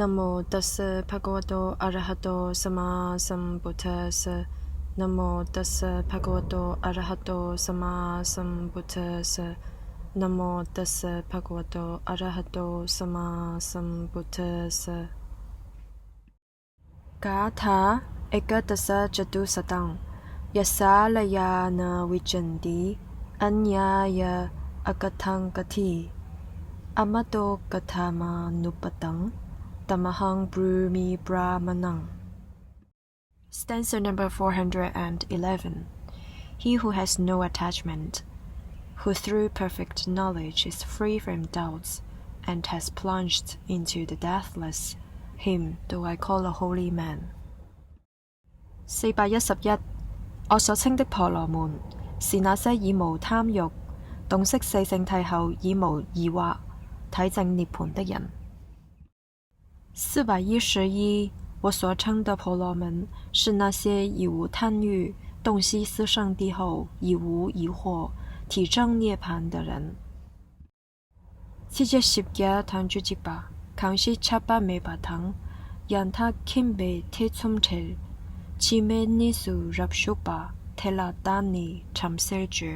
นะโมตัสสะภะคะวะโตอะระหะโตสัมมาสัมพุทธัสสะนะโมตัสสะภะคะวะโตอะระหะโตสัมมาสัมพุทธัสสะนะโมตัสสะภะคะวะโตอะระหะโตสัมมาสัมพุทธัสสะกาถาเอกตัสสะจตุสตังยัสสาลยานะวิจันติอัญญายะอกทังกทิอมโตกถามานุปตังTamahang Brumi Brahmanang. Stanza number 411. He who has no attachment, who through perfect knowledge is free from doubts, and has plunged into the deathless, him do I call a holy man. 411. 我所稱的婆羅門，是那些已無貪欲，洞悉四聖諦後已無疑惑，體證涅槃的人。411，我所稱的婆羅門是那些已無貪欲、洞悉四聖諦後已無疑惑、體證涅槃的人。70堂主節吧，康熙700美巴堂，讓他謙卑貼充切，前面呢數入數吧，貼拉丹尼尋寫住。